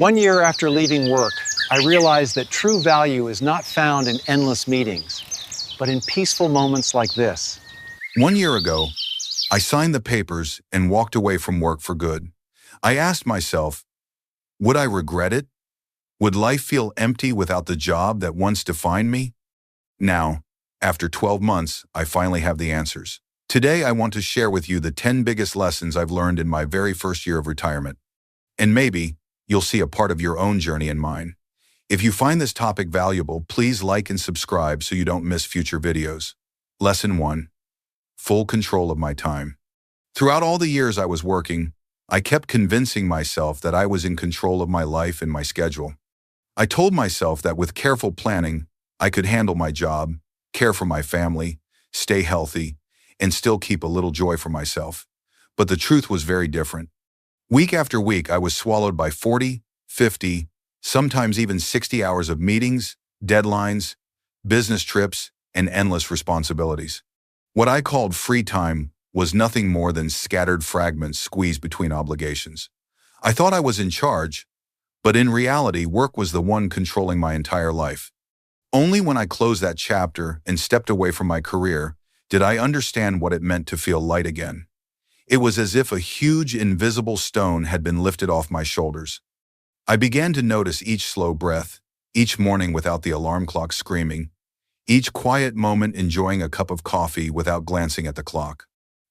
1 year after leaving work, I realized that true value is not found in endless meetings, but in peaceful moments like this. 1 year ago, I signed the papers and walked away from work for good. I asked myself, would I regret it? Would life feel empty without the job that once defined me? Now, after 12 months, I finally have the answers. Today, I want to share with you the 10 biggest lessons I've learned in my very first year of retirement. And maybe you'll see a part of your own journey in mine. If you find this topic valuable, please like and subscribe so you don't miss future videos. Lesson 1. Full control of my time. Throughout all the years I was working, I kept convincing myself that I was in control of my life and my schedule. I told myself that with careful planning, I could handle my job, care for my family, stay healthy, and still keep a little joy for myself. But the truth was very different. Week after week, I was swallowed by 40, 50, sometimes even 60 hours of meetings, deadlines, business trips, and endless responsibilities. What I called free time was nothing more than scattered fragments squeezed between obligations. I thought I was in charge, but in reality, work was the one controlling my entire life. Only when I closed that chapter and stepped away from my career did I understand what it meant to feel light again. It was as if a huge, invisible stone had been lifted off my shoulders. I began to notice each slow breath, each morning without the alarm clock screaming, each quiet moment enjoying a cup of coffee without glancing at the clock.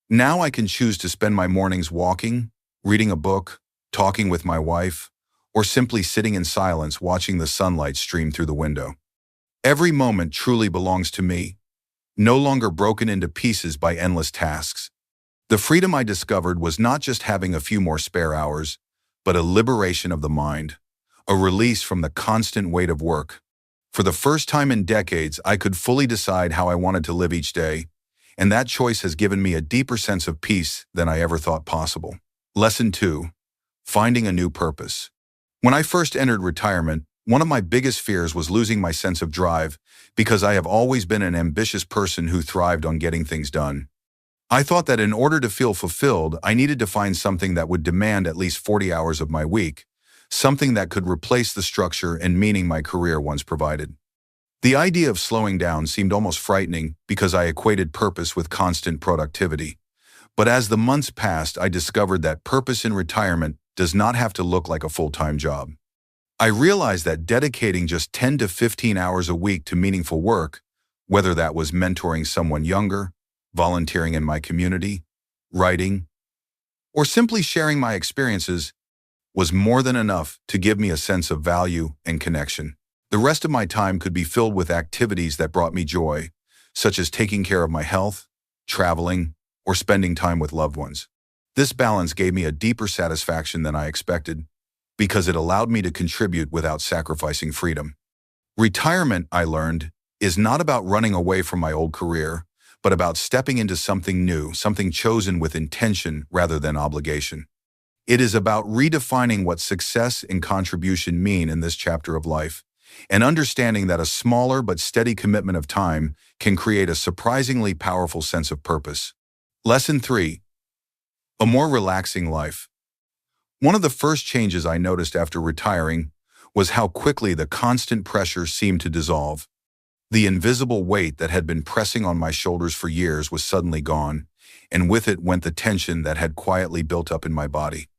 Now I can choose to spend my mornings walking, reading a book, talking with my wife, or simply sitting in silence watching the sunlight stream through the window. Every moment truly belongs to me, no longer broken into pieces by endless tasks. The freedom I discovered was not just having a few more spare hours, but a liberation of the mind, a release from the constant weight of work. For the first time in decades, I could fully decide how I wanted to live each day, and that choice has given me a deeper sense of peace than I ever thought possible. Lesson 2. Finding a new purpose. When I first entered retirement, one of my biggest fears was losing my sense of drive because I have always been an ambitious person who thrived on getting things done. I thought that in order to feel fulfilled, I needed to find something that would demand at least 40 hours of my week, something that could replace the structure and meaning my career once provided. The idea of slowing down seemed almost frightening because I equated purpose with constant productivity. But as the months passed, I discovered that purpose in retirement does not have to look like a full-time job. I realized that dedicating just 10 to 15 hours a week to meaningful work, whether that was mentoring someone younger, volunteering in my community, writing, or simply sharing my experiences, was more than enough to give me a sense of value and connection. The rest of my time could be filled with activities that brought me joy, such as taking care of my health, traveling, or spending time with loved ones. This balance gave me a deeper satisfaction than I expected, because it allowed me to contribute without sacrificing freedom. Retirement, I learned, is not about running away from my old career, but about stepping into something new, something chosen with intention rather than obligation. It is about redefining what success and contribution mean in this chapter of life, and understanding that a smaller but steady commitment of time can create a surprisingly powerful sense of purpose. Lesson 3. A more relaxing life. One of the first changes I noticed after retiring was how quickly the constant pressure seemed to dissolve. The invisible weight that had been pressing on my shoulders for years was suddenly gone, and with it went the tension that had quietly built up in my body.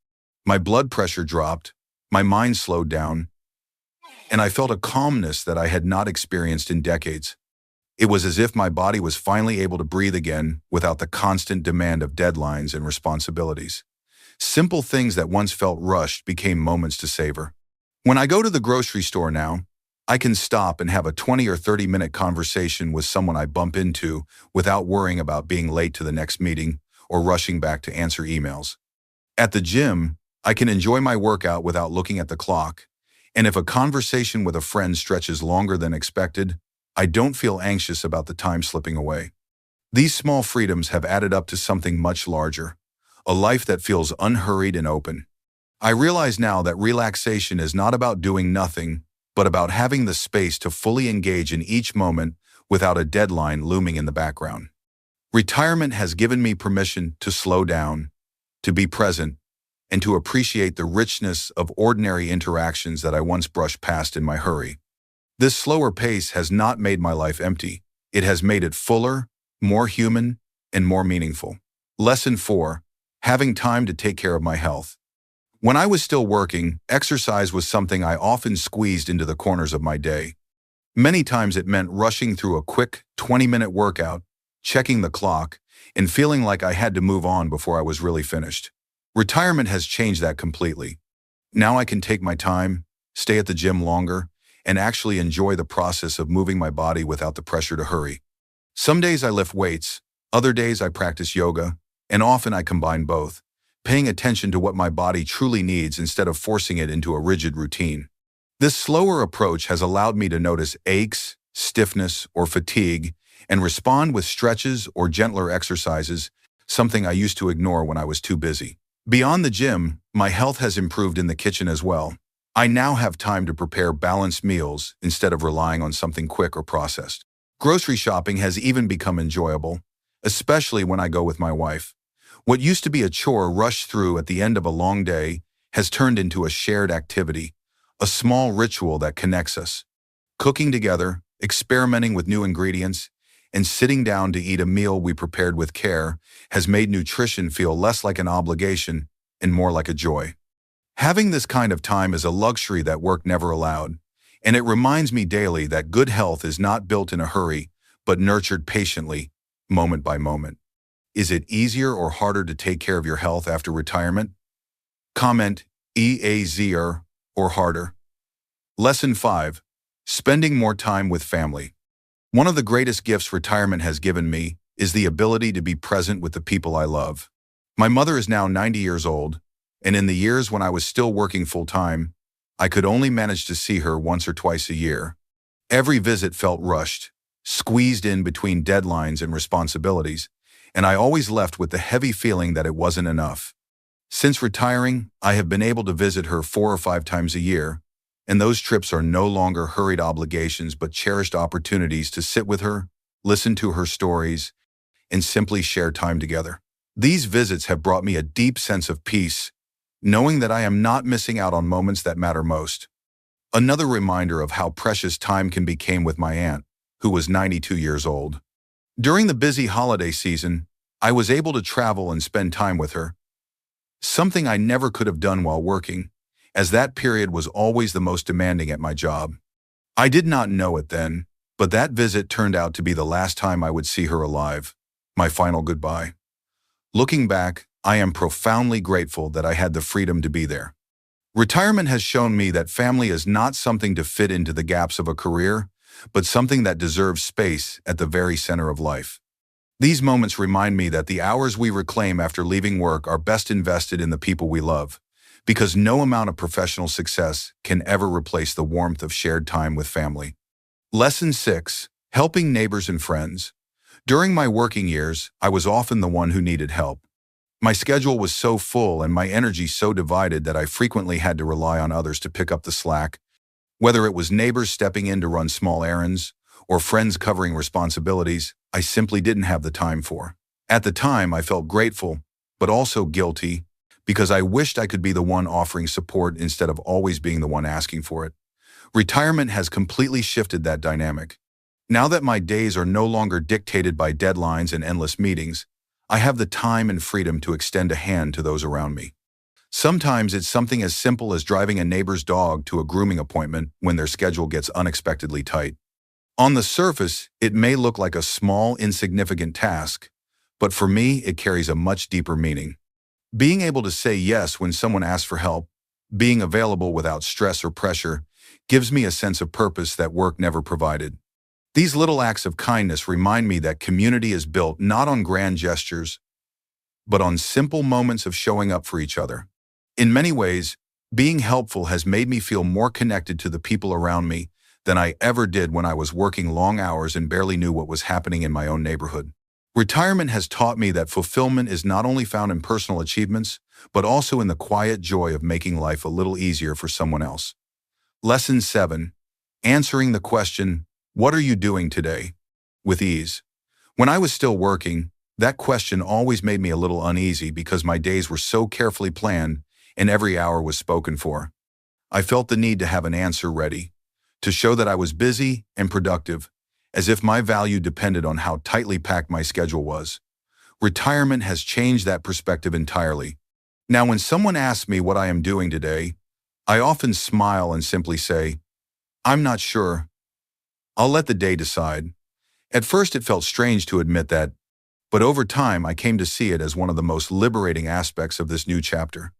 My blood pressure dropped, my mind slowed down, and I felt a calmness that I had not experienced in decades. It was as if my body was finally able to breathe again without the constant demand of deadlines and responsibilities. Simple things that once felt rushed became moments to savor. When I go to the grocery store now, I can stop and have a 20 or 30-minute conversation with someone I bump into without worrying about being late to the next meeting or rushing back to answer emails. At the gym, I can enjoy my workout without looking at the clock, and if a conversation with a friend stretches longer than expected, I don't feel anxious about the time slipping away. These small freedoms have added up to something much larger, a life that feels unhurried and open. I realize now that relaxation is not about doing nothing, but about having the space to fully engage in each moment without a deadline looming in the background. Retirement has given me permission to slow down, to be present, and to appreciate the richness of ordinary interactions that I once brushed past in my hurry. This slower pace has not made my life empty. It has made it fuller, more human, and more meaningful. Lesson 4. Having time to take care of my health. When I was still working, exercise was something I often squeezed into the corners of my day. Many times it meant rushing through a quick 20-minute workout, checking the clock, and feeling like I had to move on before I was really finished. Retirement has changed that completely. Now I can take my time, stay at the gym longer, and actually enjoy the process of moving my body without the pressure to hurry. Some days I lift weights, other days I practice yoga, and often I combine both, paying attention to what my body truly needs instead of forcing it into a rigid routine. This slower approach has allowed me to notice aches, stiffness, or fatigue, and respond with stretches or gentler exercises, something I used to ignore when I was too busy. Beyond the gym, my health has improved in the kitchen as well. I now have time to prepare balanced meals instead of relying on something quick or processed. Grocery shopping has even become enjoyable, especially when I go with my wife. What used to be a chore rushed through at the end of a long day has turned into a shared activity, a small ritual that connects us. Cooking together, experimenting with new ingredients, and sitting down to eat a meal we prepared with care has made nutrition feel less like an obligation and more like a joy. Having this kind of time is a luxury that work never allowed, and it reminds me daily that good health is not built in a hurry, but nurtured patiently, moment by moment. Is it easier or harder to take care of your health after retirement? Comment easier or harder. Lesson 5. Spending more time with family. One of the greatest gifts retirement has given me is the ability to be present with the people I love. My mother is now 90 years old, and in the years when I was still working full-time, I could only manage to see her once or twice a year. Every visit felt rushed, squeezed in between deadlines and responsibilities, and I always left with the heavy feeling that it wasn't enough. Since retiring, I have been able to visit her 4 or 5 times a year, and those trips are no longer hurried obligations but cherished opportunities to sit with her, listen to her stories, and simply share time together. These visits have brought me a deep sense of peace, knowing that I am not missing out on moments that matter most. Another reminder of how precious time can become with my aunt, who was 92 years old. During the busy holiday season, I was able to travel and spend time with her, something I never could have done while working, as that period was always the most demanding at my job. I did not know it then, but that visit turned out to be the last time I would see her alive, my final goodbye. Looking back, I am profoundly grateful that I had the freedom to be there. Retirement has shown me that family is not something to fit into the gaps of a career, but something that deserves space at the very center of life. These moments remind me that the hours we reclaim after leaving work are best invested in the people we love, because no amount of professional success can ever replace the warmth of shared time with family. Lesson 6. Helping neighbors and friends. During my working years, I was often the one who needed help. My schedule was so full and my energy so divided that I frequently had to rely on others to pick up the slack, whether it was neighbors stepping in to run small errands or friends covering responsibilities I simply didn't have the time for. At the time, I felt grateful, but also guilty, because I wished I could be the one offering support instead of always being the one asking for it. Retirement has completely shifted that dynamic. Now that my days are no longer dictated by deadlines and endless meetings, I have the time and freedom to extend a hand to those around me. Sometimes it's something as simple as driving a neighbor's dog to a grooming appointment when their schedule gets unexpectedly tight. On the surface, it may look like a small, insignificant task, but for me, it carries a much deeper meaning. Being able to say yes when someone asks for help, being available without stress or pressure, gives me a sense of purpose that work never provided. These little acts of kindness remind me that community is built not on grand gestures, but on simple moments of showing up for each other. In many ways, being helpful has made me feel more connected to the people around me than I ever did when I was working long hours and barely knew what was happening in my own neighborhood. Retirement has taught me that fulfillment is not only found in personal achievements, but also in the quiet joy of making life a little easier for someone else. Lesson 7. Answering the question, "What are you doing today?" with ease. When I was still working, that question always made me a little uneasy because my days were so carefully planned and every hour was spoken for. I felt the need to have an answer ready, to show that I was busy and productive, as if my value depended on how tightly packed my schedule was. Retirement has changed that perspective entirely. Now, when someone asks me what I am doing today, I often smile and simply say, "I'm not sure. I'll let the day decide." At first, it felt strange to admit that, but over time, I came to see it as one of the most liberating aspects of this new chapter.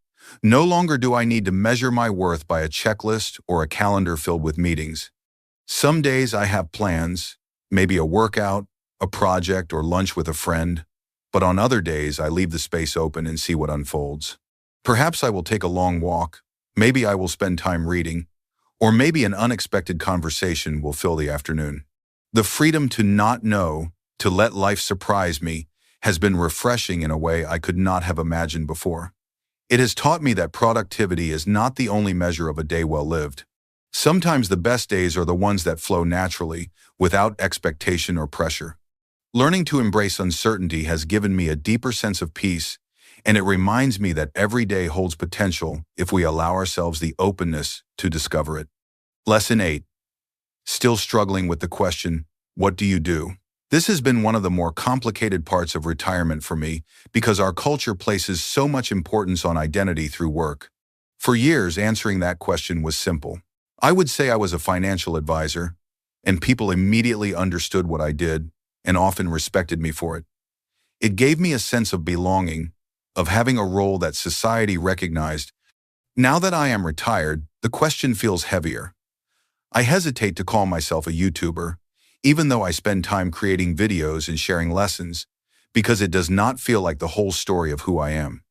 No longer do I need to measure my worth by a checklist or a calendar filled with meetings. Some days I have plans, maybe a workout, a project, or lunch with a friend, but on other days I leave the space open and see what unfolds. Perhaps I will take a long walk, maybe I will spend time reading, or maybe an unexpected conversation will fill the afternoon. The freedom to not know, to let life surprise me, has been refreshing in a way I could not have imagined before. It has taught me that productivity is not the only measure of a day well lived. Sometimes the best days are the ones that flow naturally, without expectation or pressure. Learning to embrace uncertainty has given me a deeper sense of peace, and it reminds me that every day holds potential if we allow ourselves the openness to discover it. Lesson 8. Still struggling with the question, what do you do? This has been one of the more complicated parts of retirement for me because our culture places so much importance on identity through work. For years, answering that question was simple. I would say I was a financial advisor, and people immediately understood what I did and often respected me for it. It gave me a sense of belonging, of having a role that society recognized. Now that I am retired, the question feels heavier. I hesitate to call myself a YouTuber, even though I spend time creating videos and sharing lessons, because it does not feel like the whole story of who I am.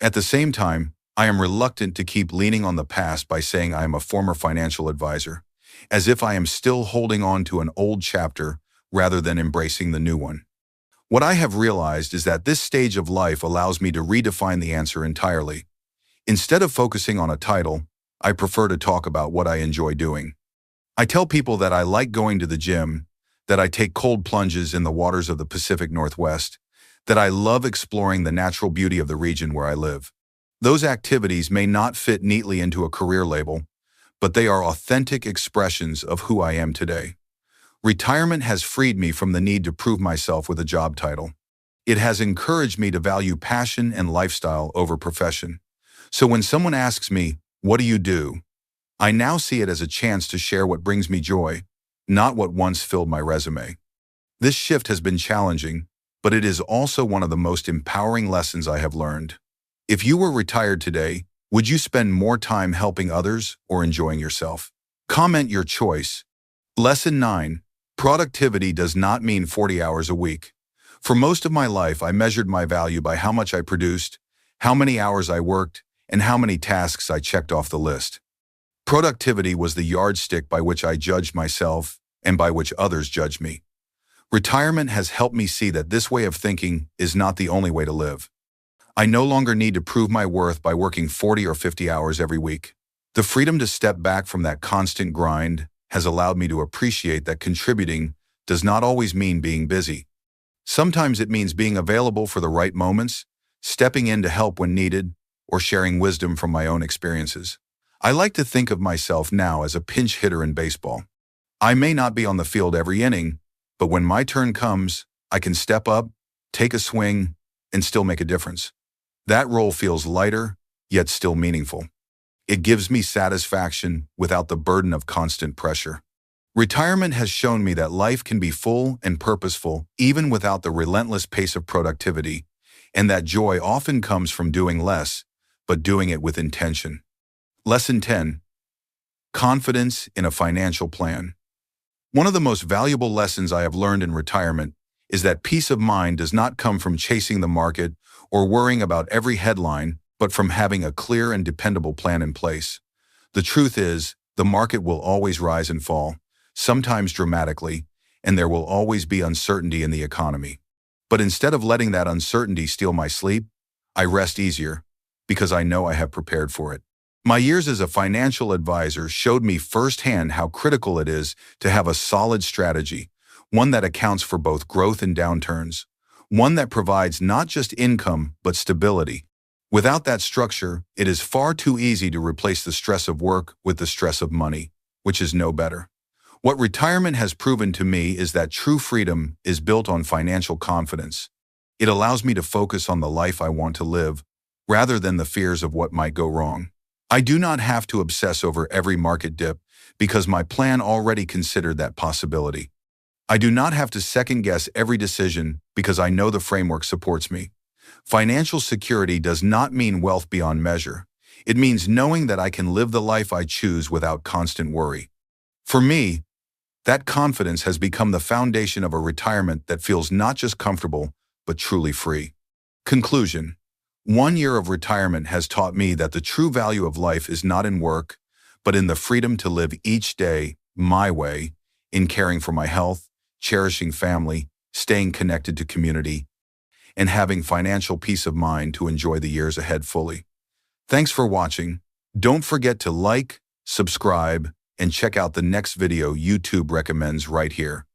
At the same time, I am reluctant to keep leaning on the past by saying I am a former financial advisor, as if I am still holding on to an old chapter rather than embracing the new one. What I have realized is that this stage of life allows me to redefine the answer entirely. Instead of focusing on a title, I prefer to talk about what I enjoy doing. I tell people that I like going to the gym, that I take cold plunges in the waters of the Pacific Northwest, that I love exploring the natural beauty of the region where I live. Those activities may not fit neatly into a career label, but they are authentic expressions of who I am today. Retirement has freed me from the need to prove myself with a job title. It has encouraged me to value passion and lifestyle over profession. So when someone asks me, "What do you do?" I now see it as a chance to share what brings me joy, not what once filled my resume. This shift has been challenging, but it is also one of the most empowering lessons I have learned. If you were retired today, would you spend more time helping others or enjoying yourself? Comment your choice. Lesson 9. Productivity does not mean 40 hours a week. For most of my life, I measured my value by how much I produced, how many hours I worked, and how many tasks I checked off the list. Productivity was the yardstick by which I judged myself and by which others judged me. Retirement has helped me see that this way of thinking is not the only way to live. I no longer need to prove my worth by working 40 or 50 hours every week. The freedom to step back from that constant grind has allowed me to appreciate that contributing does not always mean being busy. Sometimes it means being available for the right moments, stepping in to help when needed, or sharing wisdom from my own experiences. I like to think of myself now as a pinch hitter in baseball. I may not be on the field every inning, but when my turn comes, I can step up, take a swing, and still make a difference. That role feels lighter, yet still meaningful. It gives me satisfaction without the burden of constant pressure. Retirement has shown me that life can be full and purposeful even without the relentless pace of productivity, and that joy often comes from doing less, but doing it with intention. Lesson 10. Confidence in a financial plan. One of the most valuable lessons I have learned in retirement is that peace of mind does not come from chasing the market or worrying about every headline, but from having a clear and dependable plan in place. The truth is, the market will always rise and fall, sometimes dramatically, and there will always be uncertainty in the economy. But instead of letting that uncertainty steal my sleep, I rest easier because I know I have prepared for it. My years as a financial advisor showed me firsthand how critical it is to have a solid strategy, one that accounts for both growth and downturns, one that provides not just income but stability. Without that structure, it is far too easy to replace the stress of work with the stress of money, which is no better. What retirement has proven to me is that true freedom is built on financial confidence. It allows me to focus on the life I want to live, rather than the fears of what might go wrong. I do not have to obsess over every market dip because my plan already considered that possibility. I do not have to second-guess every decision because I know the framework supports me. Financial security does not mean wealth beyond measure. It means knowing that I can live the life I choose without constant worry. For me, that confidence has become the foundation of a retirement that feels not just comfortable, but truly free. Conclusion. 1 year of retirement has taught me that the true value of life is not in work, but in the freedom to live each day my way, in caring for my health, cherishing family, staying connected to community, and having financial peace of mind to enjoy the years ahead fully. Thanks for watching. Don't forget to like, subscribe, and check out the next video YouTube recommends right here.